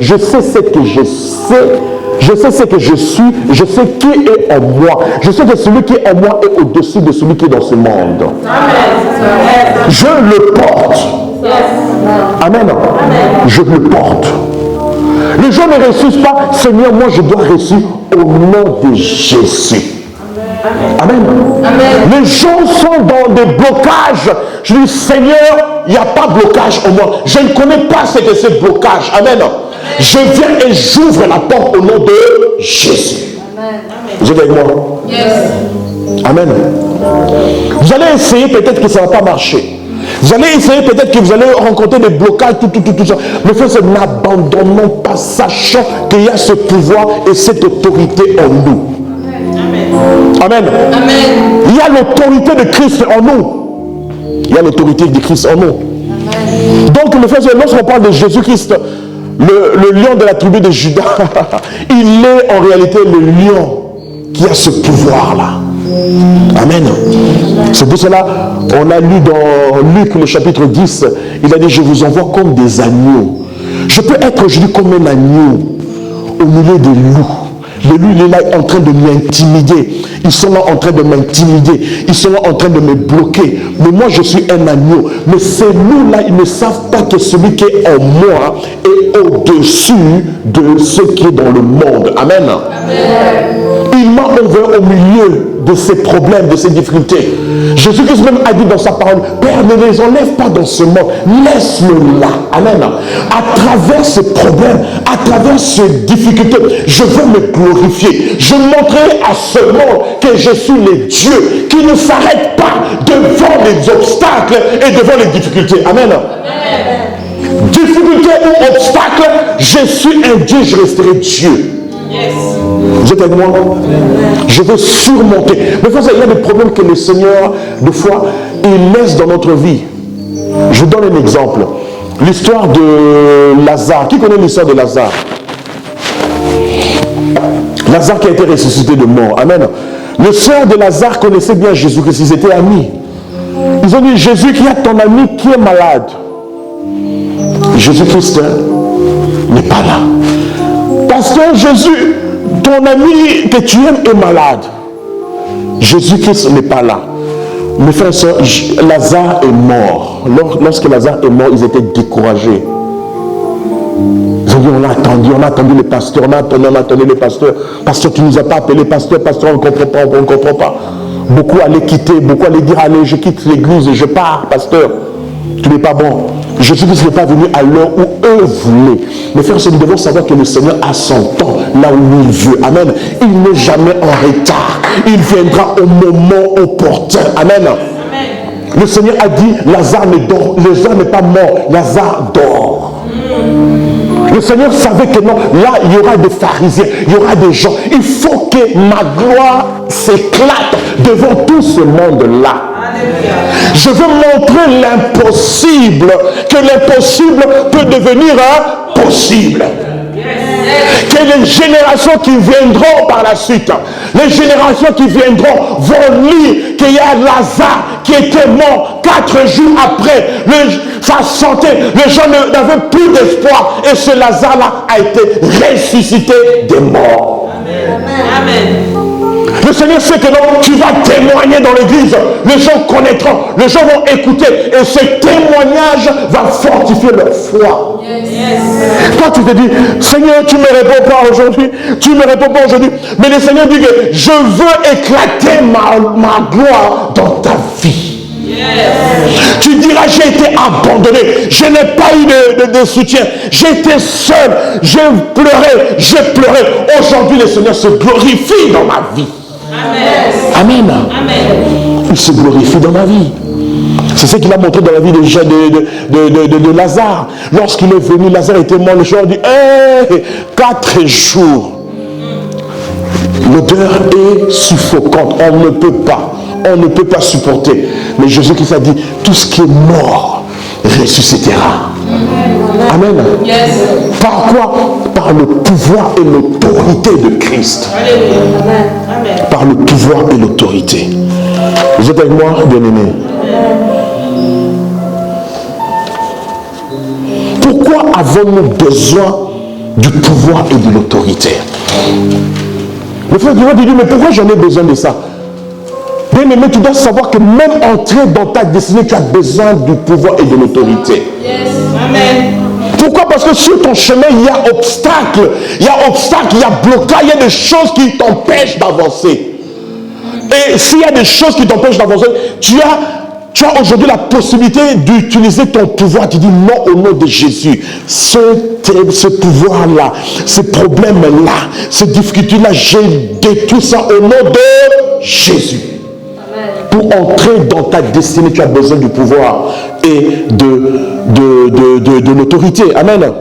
je sais ce que je sais. Je sais ce que je suis, je sais qui est en moi. Je sais que celui qui est en moi est au-dessus de celui qui est dans ce monde. Amen. Je le porte. Amen. Je le porte. Les gens ne réussissent pas, Seigneur, moi je dois réussir au nom de Jésus. Amen. Amen. Les gens sont dans des blocages. Je dis, Seigneur, il n'y a pas de blocage en moi. Je ne connais pas ce que c'est blocage. Amen. Je viens et j'ouvre la porte au nom de Jésus. Amen. Vous êtes avec moi? Yes. Amen. Vous allez essayer, peut-être que ça ne va pas marcher. Vous allez essayer, peut-être que vous allez rencontrer des blocages, tout ça. Mais frère, n'abandonnons pas, sachant qu'il y a ce pouvoir et cette autorité en nous. Amen. Amen. Il y a l'autorité de Christ en nous. Il y a l'autorité de Christ en nous. Donc, le frère, lorsqu'on parle de Jésus-Christ, le lion de la tribu de Judas, il est en réalité le lion qui a ce pouvoir-là. Amen. C'est pour cela, on a lu dans Luc, le chapitre 10, il a dit, je vous envoie comme des agneaux. Je peux être aujourd'hui comme un agneau au milieu des loups. Mais lui, il est là en train de m'intimider. Ils sont là en train de m'intimider. Ils sont là en train de me bloquer. Mais moi, je suis un agneau. Mais ces loups-là, ils ne savent pas que celui qui est en moi est au-dessus de ce qui est dans le monde. Amen. Amen. Il m'a envoyé au milieu de ces problèmes, de ces difficultés. Jésus-Christ même a dit dans sa parole, Père, ne les enlève pas dans ce monde, laisse-le là. Amen. À travers ces problèmes, à travers ces difficultés, je veux me glorifier. Je montrerai à ce monde que je suis le Dieu qui ne s'arrête pas devant les obstacles et devant les difficultés. Amen. Amen. Difficulté ou obstacle, je suis un Dieu, je resterai Dieu. Yes. Vous êtes avec moi? Je veux surmonter. Mais il y a des problèmes que le Seigneur, des fois, il laisse dans notre vie. Je vous donne un exemple. L'histoire de Lazare. Qui connaît l'histoire de Lazare? Lazare qui a été ressuscité de mort. Amen. Le frère de Lazare connaissait bien Jésus-Christ. Ils étaient amis. Ils ont dit, Jésus, qui a ton ami qui est malade. Jésus-Christ n'est pas là. Pasteur Jésus, ton ami que tu aimes est malade. Jésus-Christ n'est pas là. Mes frères et sœurs, Lazare est mort. Lorsque Lazare est mort, ils étaient découragés. Ils ont dit, on a attendu le pasteur, on a attendu le pasteur. Pasteur, tu ne nous as pas appelé, pasteur, on ne comprend pas, on ne comprend pas. Beaucoup allaient quitter, beaucoup allaient dire, allez, je quitte l'église et je pars, pasteur. Tu n'es pas bon. Jésus-Christ n'est pas venu à l'heure où eux voulaient. Mes frères, nous devons savoir que le Seigneur a son temps là où il veut. Amen. Il n'est jamais en retard. Il viendra au moment opportun. Amen. Amen. Le Seigneur a dit, Lazare n'est pas mort, Lazare dort. Le Seigneur savait que non, là il y aura des pharisiens, il y aura des gens. Il faut que ma gloire s'éclate devant tout ce monde-là. Je veux montrer l'impossible, que l'impossible peut devenir possible. Que les générations qui viendront par la suite, les générations qui viendront vont lire qu'il y a Lazare qui était mort 4 jours après sa santé. Les gens n'avaient plus d'espoir et ce Lazare-là a été ressuscité des morts. Amen. Amen. Le Seigneur sait que non, tu vas témoigner dans l'église. Les gens connaîtront, les gens vont écouter. Et ce témoignage va fortifier leur foi. Yes. Toi, tu te dis, Seigneur, tu ne me réponds pas aujourd'hui. Tu ne me réponds pas aujourd'hui. Mais le Seigneur dit que je veux éclater ma gloire dans ta vie. Yes. Tu diras, j'ai été abandonné, je n'ai pas eu de soutien, j'étais seul, j'ai pleuré. Aujourd'hui, le Seigneur se glorifie dans ma vie. Amen. Amen. Amen. Il se glorifie dans ma vie. C'est ce qu'il a montré dans la vie de Lazare. Lorsqu'il est venu, Lazare était mort. Les gens ont dit, 4 jours. L'odeur est suffocante. On ne peut pas supporter. Mais Jésus-Christ a dit, tout ce qui est mort ressuscitera. Amen. Yes. Par quoi? Par le pouvoir et l'autorité de Christ. Amen. Par le pouvoir et l'autorité. Vous êtes avec moi, bien-aimés? Pourquoi avons-nous besoin du pouvoir et de l'autorité? Le frère du roi dit, mais pourquoi j'en ai besoin de ça? Bien-aimé, tu dois savoir que même entrer dans ta destinée, tu as besoin du pouvoir et de l'autorité. Yes. Amen. Pourquoi? Parce que sur ton chemin, il y a obstacle, il y a blocage, il y a des choses qui t'empêchent d'avancer. Et s'il y a des choses qui t'empêchent d'avancer, tu as tu as aujourd'hui la possibilité d'utiliser ton pouvoir. Tu dis non au nom de Jésus. Ce pouvoir-là, ce problème-là, ces difficultés-là, j'ai détruit ça au nom de Jésus. Pour entrer dans ta destinée, tu as besoin du pouvoir et de l'autorité. Amen.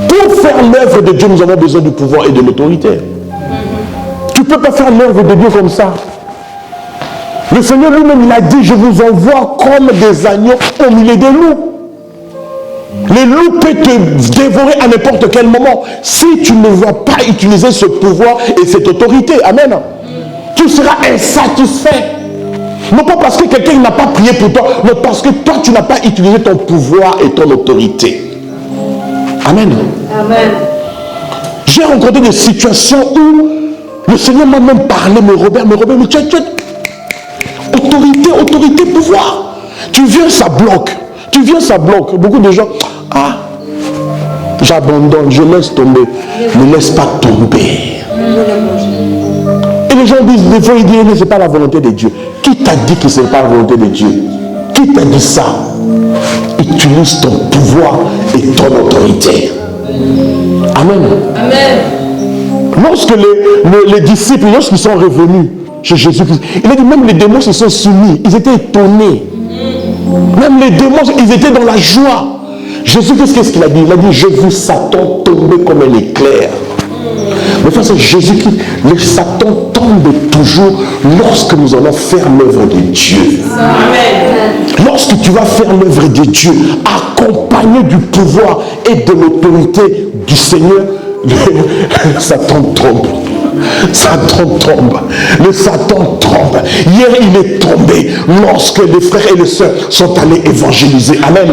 Pour faire l'œuvre de Dieu, nous avons besoin du pouvoir et de l'autorité. Tu ne peux pas faire l'œuvre de Dieu comme ça. Le Seigneur lui-même, il a dit, je vous envoie comme des agneaux au milieu des loups. Les loups peuvent te dévorer à n'importe quel moment. Si tu ne vas pas utiliser ce pouvoir et cette autorité, amen, tu seras insatisfait. Non pas parce que quelqu'un n'a pas prié pour toi, mais parce que toi, tu n'as pas utilisé ton pouvoir et ton autorité. Amen. Amen. J'ai rencontré des situations où le Seigneur m'a même parlé, mais Robert, mais tu as autorité, pouvoir. Tu viens, ça bloque. Beaucoup de gens, j'abandonne, je laisse tomber. Ne laisse pas tomber. Et les gens disent, des fois ils disent, ce n'est pas la volonté de Dieu. Qui t'a dit que ce n'est pas la volonté de Dieu? Qui t'a dit ça? Utilise ton pouvoir et ton autorité. Amen. Amen. Lorsque les disciples, lorsqu'ils sont revenus chez Jésus-Christ, il a dit, même les démons se sont soumis. Ils étaient étonnés. Même les démons, ils étaient dans la joie. Jésus-Christ, qu'est-ce qu'il a dit? Il a dit, je vous Satan tomber comme un éclair. Mais face à Jésus-Christ, le Satan tombe toujours lorsque nous allons faire l'œuvre de Dieu. Amen. Lorsque tu vas faire l'œuvre de Dieu, accompagné du pouvoir et de l'autorité du Seigneur, le Satan tombe. Le Satan tombe. Hier, il est tombé lorsque les frères et les sœurs sont allés évangéliser. Amen.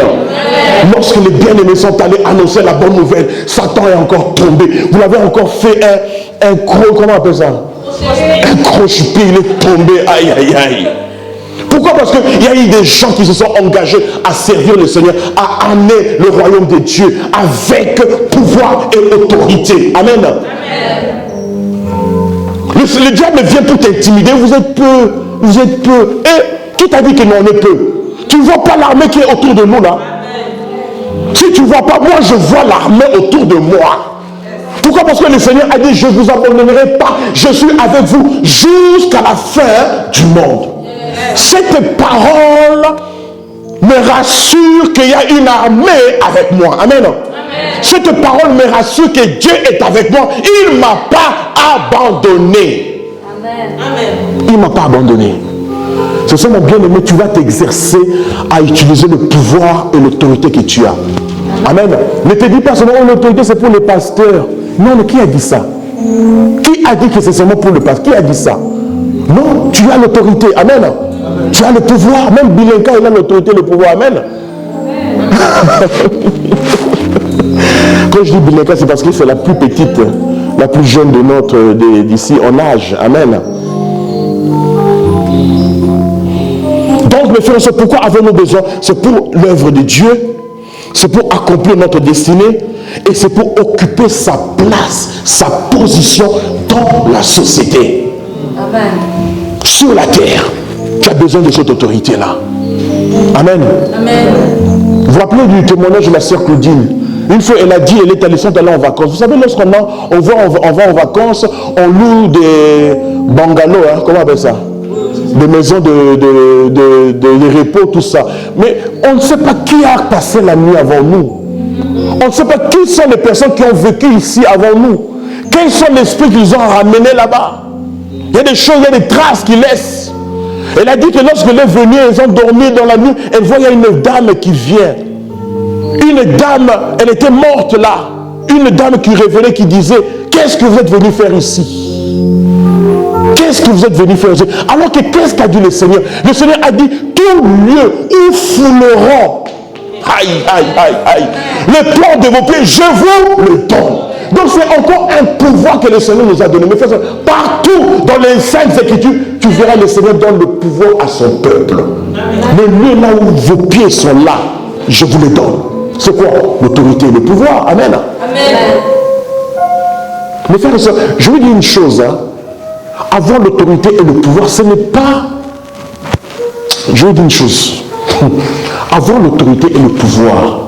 Lorsque les bien-aimés sont allés annoncer la bonne nouvelle, Satan est encore tombé. Vous l'avez encore fait comment on appelle ça? Un croche-pied, il est tombé. Aïe, aïe, aïe. Pourquoi? Parce qu'il y a eu des gens qui se sont engagés à servir le Seigneur, à amener le royaume de Dieu avec pouvoir et autorité. Amen. Amen. Le diable vient pour t'intimider. Vous êtes peu. Et qui t'a dit que non, on est peu? Tu ne vois pas l'armée qui est autour de nous là? Si tu ne vois pas, moi je vois l'armée autour de moi. Pourquoi? Parce que le Seigneur a dit, je ne vous abandonnerai pas. Je suis avec vous jusqu'à la fin du monde. Cette parole me rassure qu'il y a une armée avec moi. Amen. Cette parole me rassure que Dieu est avec moi. Il ne m'a pas abandonné. Amen. Il ne m'a pas abandonné. C'est ça, mon bien-aimé, tu vas t'exercer à utiliser le pouvoir et l'autorité que tu as. Amen. Ne te dis pas seulement l'autorité c'est pour les pasteurs. Non, mais qui a dit ça? Qui a dit que c'est seulement pour le pasteur? Qui a dit ça? Non, tu as l'autorité. Amen. Tu as le pouvoir. Même Bilenka, il a l'autorité, le pouvoir. Amen. Quand je dis Bilenka, c'est parce que c'est la plus petite, la plus jeune de d'ici en âge. Amen. Donc, mes frères, c'est pourquoi avons-nous besoin? C'est pour l'œuvre de Dieu, c'est pour accomplir notre destinée et c'est pour occuper sa place, sa position dans la société. Amen. Sur la terre, tu as besoin de cette autorité-là. Amen. Amen. Vous vous rappelez du témoignage de la sœur Claudine? Une fois, elle a dit, elle est allée en vacances. Vous savez, lorsqu'on va en vacances, on loue des bungalows, hein, comment on appelle ça? Des maisons de repos, tout ça. Mais on ne sait pas qui a passé la nuit avant nous. On ne sait pas qui sont les personnes qui ont vécu ici avant nous. Quels sont les esprits qu'ils ont ramenés là-bas. Il y a des choses, il y a des traces qu'ils laissent. Elle a dit que lorsqu'elle est venue, ils ont dormi dans la nuit. Elle voit, il y a une dame qui vient. Une dame, elle était morte là. Une dame qui revenait, qui disait, qu'est-ce que vous êtes venu faire ici? Qu'est-ce que vous êtes venu faire ici? Alors que qu'est-ce qu'a dit le Seigneur? Le Seigneur a dit, tout lieu où fouleront, aïe, aïe, aïe, aïe, le plan de vos pieds, je vous le donne. Donc c'est encore un pouvoir que le Seigneur nous a donné. Mais frère, partout dans les Saintes Écritures, tu verras le Seigneur donne le pouvoir à son peuple. Le lieu là où vos pieds sont là, je vous le donne. C'est quoi? L'autorité et le pouvoir. Amen. Amen. Mais frère et soeur, je vous dis une chose. Hein. avoir l'autorité et le pouvoir, ce n'est pas... Je vais dire une chose. Avoir l'autorité et le pouvoir,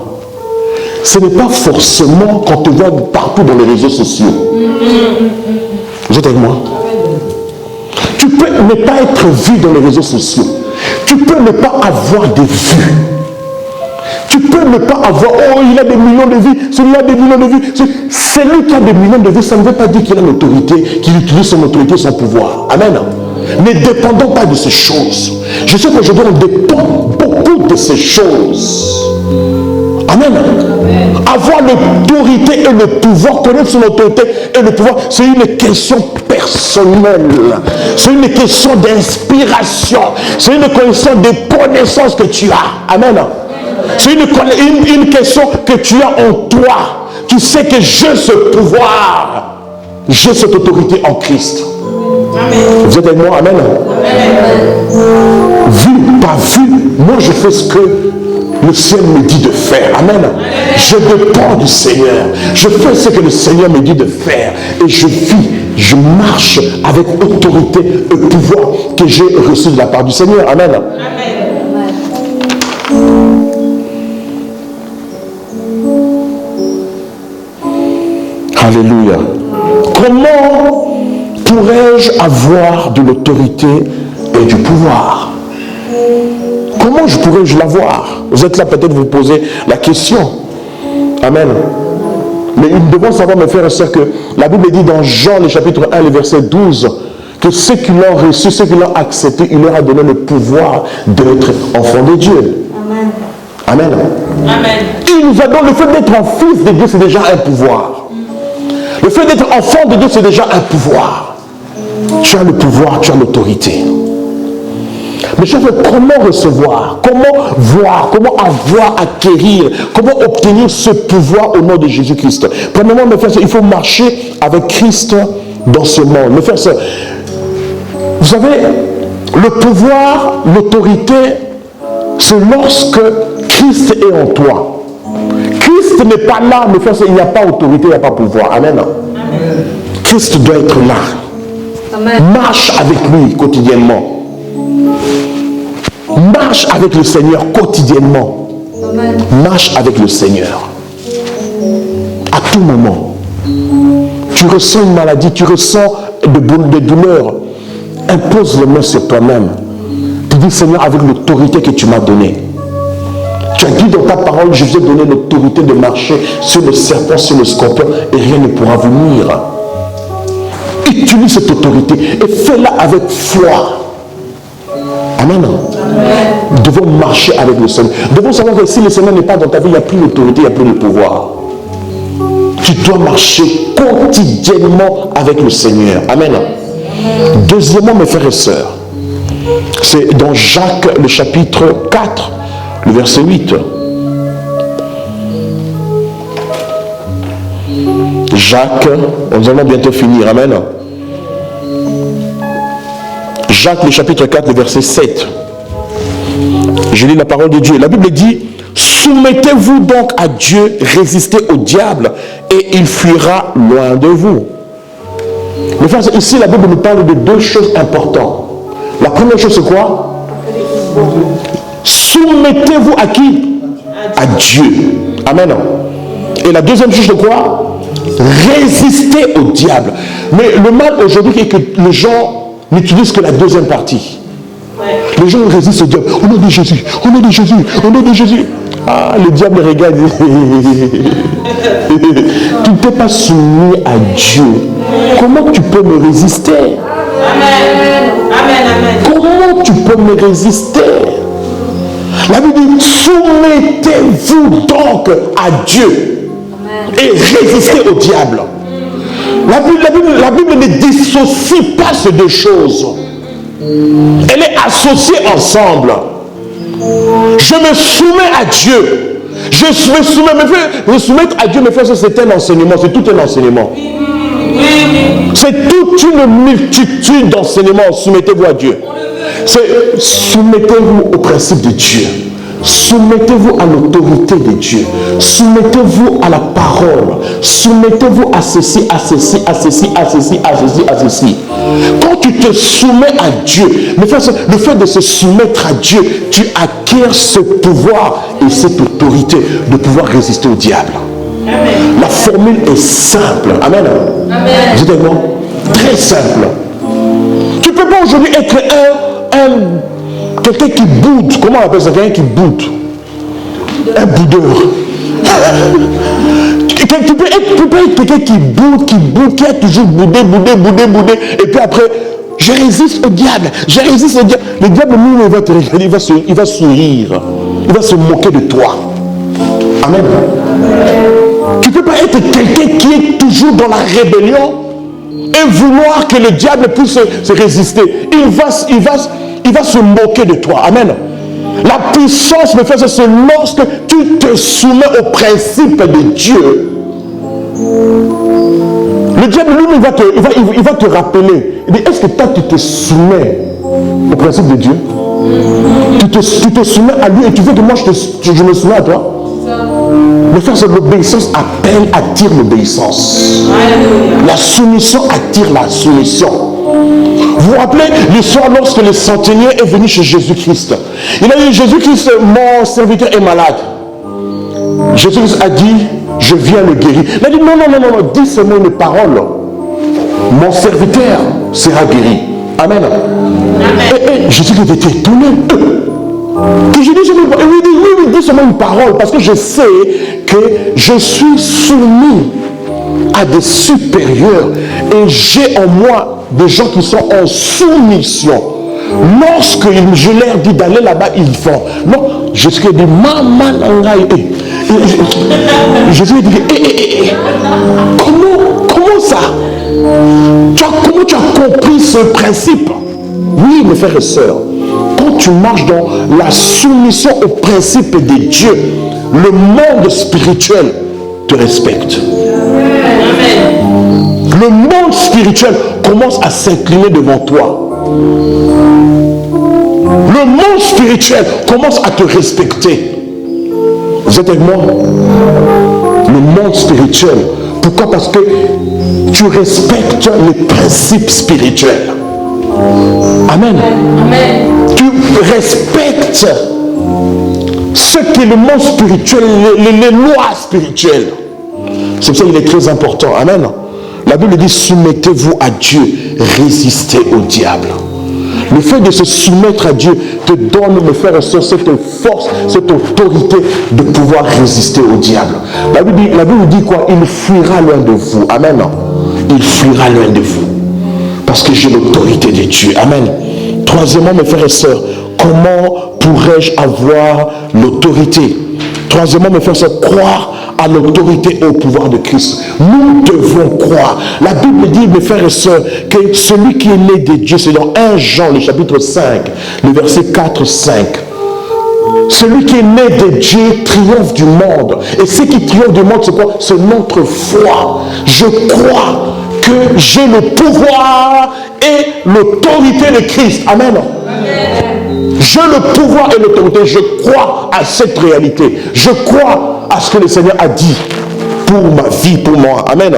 ce n'est pas forcément qu'on te voit partout dans les réseaux sociaux. Vous êtes avec moi? Tu peux ne pas être vu dans les réseaux sociaux. Tu peux ne pas avoir de vues. Tu peux ne pas avoir, oh, il a des millions de vues, celui-là a des millions de vues. Celui qui a des millions de vues, ça ne veut pas dire qu'il a l'autorité, qu'il utilise son autorité, son pouvoir. Amen. Ne dépendons pas de ces choses. Je sais qu'aujourd'hui, on dépend beaucoup de ces choses. Amen. Avoir l'autorité et le pouvoir, connaître son autorité et le pouvoir, c'est une question personnelle. C'est une question d'inspiration. C'est une question de connaissance que tu as. Amen. C'est une question que tu as en toi. Tu sais que j'ai ce pouvoir. J'ai cette autorité en Christ. Amen. Vous êtes avec moi? Amen. Amen. Vu, pas vu, moi je fais ce que le ciel me dit de faire. Amen. Je dépends du Seigneur. Je fais ce que le Seigneur me dit de faire. Et je vis, je marche avec autorité et pouvoir que j'ai reçu de la part du Seigneur. Amen. Alléluia. Comment pourrais-je avoir de l'autorité et du pouvoir? Comment pourrais-je l'avoir? Vous êtes là, peut-être vous posez la question. Amen. Mais nous devons savoir, mes frères et sœurs, que la Bible dit dans Jean, le chapitre 1, le verset 12, que ceux qui l'ont reçu, ceux qui l'ont accepté, il leur a donné le pouvoir d'être enfants de Dieu. Amen. Amen. Amen. Il nous a donné le fait d'être un fils de Dieu, c'est déjà un pouvoir. Le fait d'être enfant de Dieu, c'est déjà un pouvoir. Tu as le pouvoir, tu as l'autorité. Mais je veux comment recevoir, comment voir, comment avoir, acquérir, comment obtenir ce pouvoir au nom de Jésus-Christ. Premièrement, mes frères, il faut marcher avec Christ dans ce monde. Mes frères, vous savez, le pouvoir, l'autorité, c'est lorsque Christ est en toi. Christ n'est pas là, mes frères, il n'y a pas autorité, il n'y a pas pouvoir. Amen. Amen. Christ doit être là. Amen. Marche avec lui quotidiennement. Marche avec le Seigneur quotidiennement. Amen. Marche avec le Seigneur. À tout moment. Tu ressens une maladie, tu ressens des douleurs. Impose les mains sur toi-même. Tu dis, Seigneur, avec l'autorité que tu m'as donnée. Tu as dit dans ta parole, je vous ai donné l'autorité de marcher sur le serpent, sur le scorpion, et rien ne pourra vous nuire. Utilise cette autorité et fais-la avec foi. Amen. Nous devons marcher avec le Seigneur. Nous devons savoir que si le Seigneur n'est pas dans ta vie, il n'y a plus d'autorité, il n'y a plus de pouvoir. Tu dois marcher quotidiennement avec le Seigneur. Amen. Deuxièmement, mes frères et sœurs, c'est dans Jacques, le chapitre 4, le verset 8. Jacques, nous allons bientôt finir. Amen. Jacques, le chapitre 4, le verset 7. Je lis la parole de Dieu. La Bible dit, soumettez-vous donc à Dieu, résistez au diable, et il fuira loin de vous. Mais frères, ici, la Bible nous parle de deux choses importantes. La première chose, c'est quoi? Soumettez-vous à qui? À Dieu. Amen. Et la deuxième chose, c'est quoi? Résistez au diable. Mais le mal aujourd'hui, c'est que les gens n'utilisent que la deuxième partie. Les gens résistent au diable. Au nom de Jésus, au nom de Jésus, au nom de Jésus. Ah, le diable regarde. Tu ne t'es pas soumis à Dieu. Comment tu peux me résister? Amen. Amen. Amen. Comment tu peux me résister? La Bible dit, soumettez-vous donc à Dieu et résistez au diable. La Bible ne dissocie pas ces deux choses. Elle est associée ensemble. Je me soumets à Dieu. Je me soumets, mes frères, me soumettre à Dieu, mes frères, c'est un enseignement, c'est tout un enseignement. C'est toute une multitude d'enseignements. Soumettez-vous à Dieu. Soumettez-vous au principe de Dieu. soumettez-vous à l'autorité de Dieu. Soumettez-vous à la parole. Soumettez-vous à ceci, à ceci, à ceci, à ceci, à ceci, à ceci. Quand tu te soumets à Dieu, le fait de se soumettre à Dieu, tu acquiers ce pouvoir et cette autorité de pouvoir résister au diable. Amen. La formule est simple. Amen. Amen. Dites-moi, très simple. Tu ne peux pas aujourd'hui être quelqu'un qui boude. Comment on appelle ça? Quelqu'un qui boude. Un boudeur. Tu peux pas être quelqu'un qui boude, qui a toujours boudé. Et puis après, je résiste au diable. Le diable, lui, il va te regarder, il va sourire. Il va se moquer de toi. Amen. Tu ne peux pas être quelqu'un qui est toujours dans la rébellion et vouloir que le diable puisse se résister. Il va se moquer de toi. Amen. La puissance, mes frères, c'est lorsque tu te soumets au principe de Dieu. Le diable, lui, il va te rappeler. Il dit, est-ce que toi, tu te soumets au principe de Dieu? Tu te soumets à lui et tu veux que moi, je me soumets à toi? Le frère, c'est l'obéissance attire l'obéissance. La soumission attire la soumission. Vous vous rappelez l'histoire lorsque le centenier est venu chez Jésus-Christ. Il a dit, Jésus-Christ, mon serviteur est malade. Jésus-Christ a dit, je viens le guérir. Il a dit, non, dis seulement une parole. Mon serviteur sera guéri. Amen. Et Jésus-Christ était étonné. Et je dis, oui, dis seulement une parole, parce que je sais que je suis soumis à des supérieurs et j'ai en moi des gens qui sont en soumission. Lorsque je leur dis d'aller là-bas, ils vont. Non, Jésus dit, maman, Jésus dit, comment ça? Comment tu as compris ce principe? Oui, mes frères et sœurs, quand tu marches dans la soumission au principe de Dieu, le monde spirituel te respecte. Le monde spirituel commence à s'incliner devant toi. Le monde spirituel commence à te respecter. Vous êtes avec moi? Le monde spirituel. Pourquoi? Parce que tu respectes les principes spirituels. Amen. Amen. Tu respectes ce qu'est le monde spirituel, les lois spirituelles. C'est pour ça qu'il est très important. Amen. La Bible dit, soumettez-vous à Dieu, résistez au diable. Le fait de se soumettre à Dieu te donne, mes frères et sœurs, cette force, cette autorité de pouvoir résister au diable. La Bible dit quoi? Il fuira loin de vous. Amen. Il fuira loin de vous. Parce que j'ai l'autorité de Dieu. Amen. Troisièmement, mes frères et sœurs, comment pourrais-je avoir l'autorité? Troisièmement, mes frères et sœurs, croire à l'autorité et au pouvoir de Christ. Nous devons croire. La Bible dit, mes frères et sœurs, que celui qui est né de Dieu, c'est dans 1 Jean, le chapitre 5, le verset 4-5. Celui qui est né de Dieu triomphe du monde. Et ce qui triomphe du monde, c'est quoi? C'est notre foi. Je crois que j'ai le pouvoir et l'autorité de Christ. Amen. J'ai le pouvoir et l'autorité. Je crois à cette réalité. Je crois à ce que le Seigneur a dit pour ma vie, pour moi. Amen.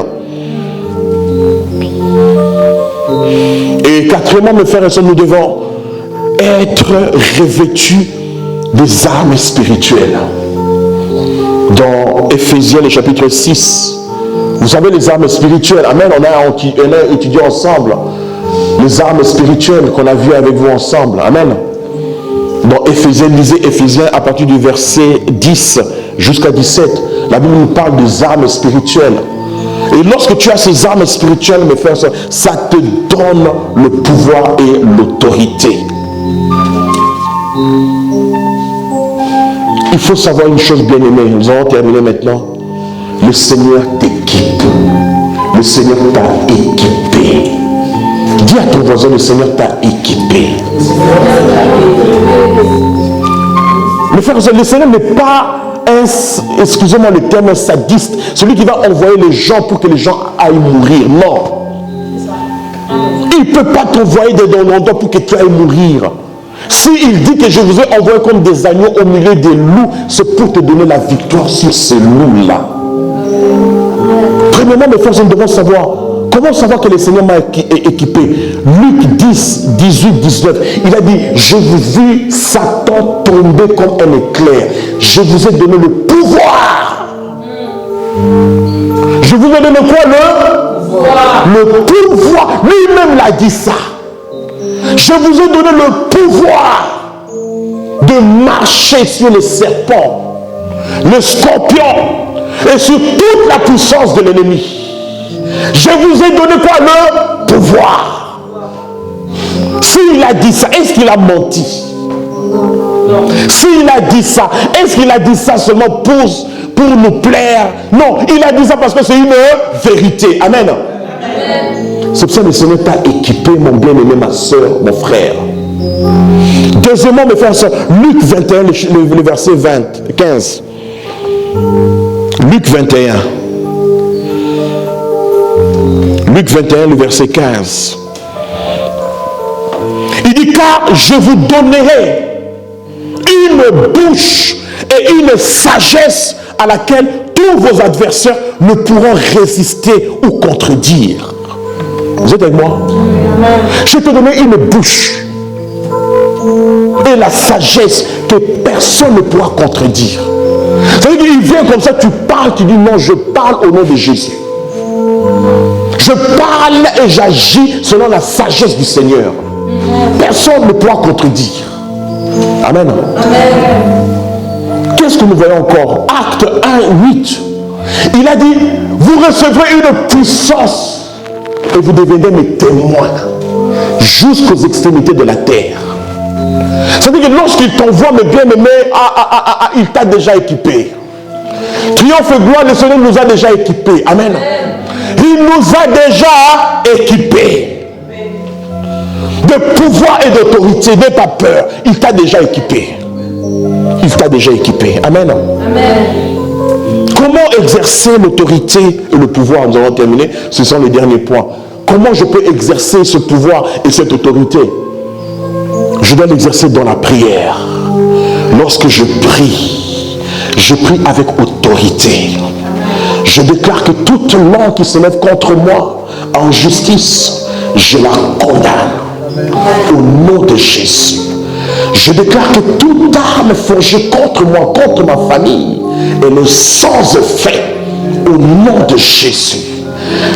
Et quatrièmement, mes frères et sœurs, nous devons être revêtus des armes spirituelles. Dans Éphésiens, le chapitre 6, vous savez les armes spirituelles. Amen. On a étudié ensemble les armes spirituelles qu'on a vues avec vous ensemble. Amen. Dans Éphésiens, lisez Éphésiens à partir du verset 10 jusqu'à 17. La Bible nous parle des armes spirituelles. Et lorsque tu as ces armes spirituelles, mes frères, ça te donne le pouvoir et l'autorité. Il faut savoir une chose, bien aimée. Nous allons terminer maintenant. Le Seigneur t'équipe. Le Seigneur t'a équipé. Dis à ton voisin, le Seigneur t'a équipé. Mes frères, le Seigneur n'est pas excusez-moi le terme, sadiste, celui qui va envoyer les gens pour que les gens aillent mourir. Non. Il ne peut pas t'envoyer dans l'endroit pour que tu ailles mourir. S'il dit que je vous ai envoyé comme des agneaux au milieu des loups, c'est pour te donner la victoire sur ces loups-là. Premièrement, mes frères, nous devons savoir. Comment savoir que le Seigneur m'a équipé? Luc 10, 18, 19. Il a dit, je vous ai vu Satan tomber comme un éclair. Je vous ai donné le pouvoir. Je vous ai donné quoi? Le pouvoir. Lui-même l'a dit ça. Je vous ai donné le pouvoir de marcher sur les serpents, le scorpion et sur toute la puissance de l'ennemi. Je vous ai donné quoi? Le pouvoir. S'il a dit ça, est-ce qu'il a menti? S'il a dit ça, est-ce qu'il a dit ça seulement pour nous plaire? Non, il a dit ça parce que c'est une vérité. Amen. C'est pour ça que le Seigneur t'a équipé, mon bien-aimé, ma soeur, mon frère. Deuxièmement, mes frères et sœurs, Luc 21, le verset 15. Luc 21. Luc 21, le verset 15. Il dit, car je vous donnerai une bouche et une sagesse à laquelle tous vos adversaires ne pourront résister ou contredire. Vous êtes avec moi? Je te donne une bouche et la sagesse que personne ne pourra contredire. Ça veut dire qu'il vient comme ça, tu parles, tu dis non, je parle au nom de Jésus. Je parle et j'agis selon la sagesse du Seigneur. Personne ne pourra contredire. Amen. Qu'est-ce que nous voyons encore? Acte 1, 8. Il a dit, vous recevrez une puissance et vous devenez mes témoins jusqu'aux extrémités de la terre. C'est-à-dire que lorsqu'il t'envoie, mes bien-aimés, il t'a déjà équipé. Triomphe et gloire, le Seigneur nous a déjà équipés. Amen. Il nous a déjà équipés. De pouvoir et d'autorité, n'aie pas peur. Il t'a déjà équipé. Il t'a déjà équipé. Amen. Comment exercer l'autorité et le pouvoir? Nous allons terminer. Ce sont les derniers points. Comment je peux exercer ce pouvoir et cette autorité? Je dois l'exercer dans la prière. Lorsque je prie avec autorité. Je déclare que toute langue qui se lève contre moi en justice, je la condamne au nom de Jésus. Je déclare que toute arme forgée contre moi, contre ma famille, elle est sans effet au nom de Jésus.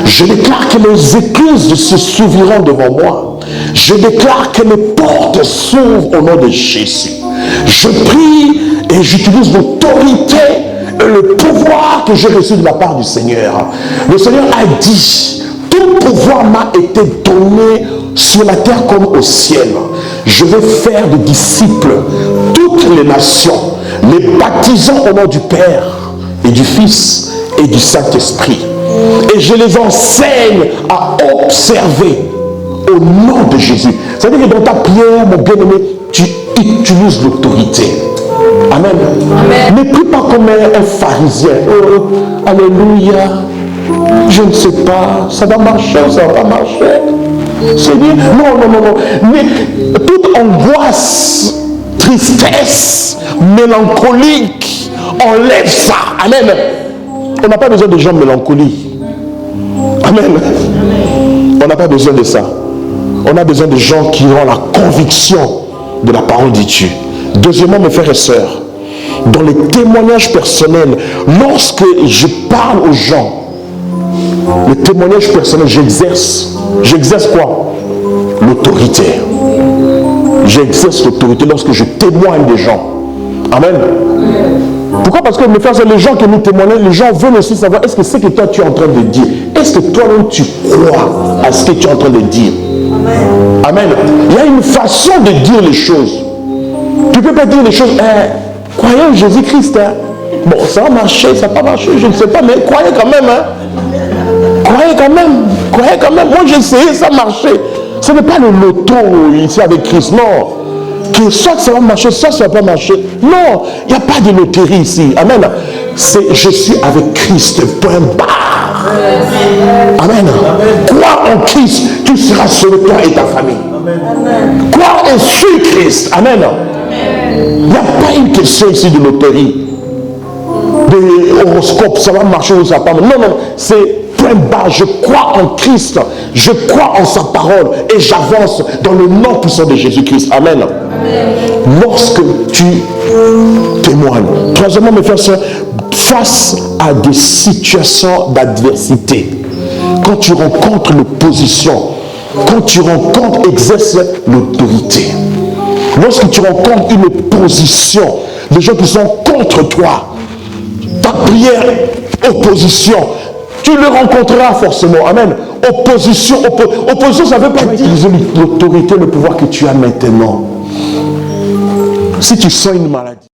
Je déclare que les écluses se s'ouvriront devant moi. Je déclare que les portes s'ouvrent au nom de Jésus. Je prie et j'utilise l'autorité et le pouvoir que j'ai reçu de la part du Seigneur. Le Seigneur a dit, tout pouvoir m'a été donné sur la terre comme au ciel. Je vais faire des disciples toutes les nations, les baptisant au nom du Père et du Fils et du Saint-Esprit. Et je les enseigne à observer au nom de Jésus. C'est-à-dire que dans ta prière, mon bien-aimé, tu utilises l'autorité. Amen. Ne prie pas comme un pharisien. Oh, alléluia. Je ne sais pas, ça va marcher ou ça ne va pas marcher. Seigneur, non. Mais toute angoisse, tristesse, mélancolique, enlève ça. Amen. On n'a pas besoin de gens mélancoliques. Amen. On n'a pas besoin de ça. On a besoin de gens qui ont la conviction de la parole de Dieu. Deuxièmement, mes frères et sœurs, dans les témoignages personnels, lorsque je parle aux gens, le témoignage personnel, j'exerce quoi? L'autorité. J'exerce l'autorité lorsque je témoigne des gens. Amen. Pourquoi? Parce que mes frères, les gens qui nous témoignent, les gens veulent aussi savoir, est-ce que c'est que toi tu es en train de dire? Est-ce que toi-même tu crois à ce que tu es en train de dire? Amen. Il y a une façon de dire les choses. Tu ne peux pas dire les choses, croyez en Jésus-Christ. Bon, ça va marcher, ça va pas marcher, je ne sais pas, mais croyez quand même. Croyez quand même. Moi j'ai essayé, ça marchait. Ce n'est pas le loto ici avec Christ, non. Que soit ça va marcher, soit ça ne va pas marcher. Non, il n'y a pas de loterie ici. Amen. C'est je suis avec Christ, point barre. Amen. Crois en Christ, tu seras sauvé, toi et ta famille. Croire et suivre Christ. Amen. Il n'y a pas une question ici de loterie, de horoscope, ça va marcher ou ça va pas. Non, non, c'est point bas. Je crois en Christ, je crois en sa parole et j'avance dans le nom puissant de Jésus-Christ. Amen. Lorsque tu témoignes. Troisièmement, mes frères et sœurs, face à des situations d'adversité, quand tu rencontres l'opposition, quand tu rencontres, exerce l'autorité. Lorsque tu rencontres une opposition, des gens qui sont contre toi, ta prière, opposition, tu le rencontreras forcément. Amen. Opposition, opposition, ça ne veut pas utiliser l'autorité, le pouvoir que tu as maintenant. Si tu sens une maladie,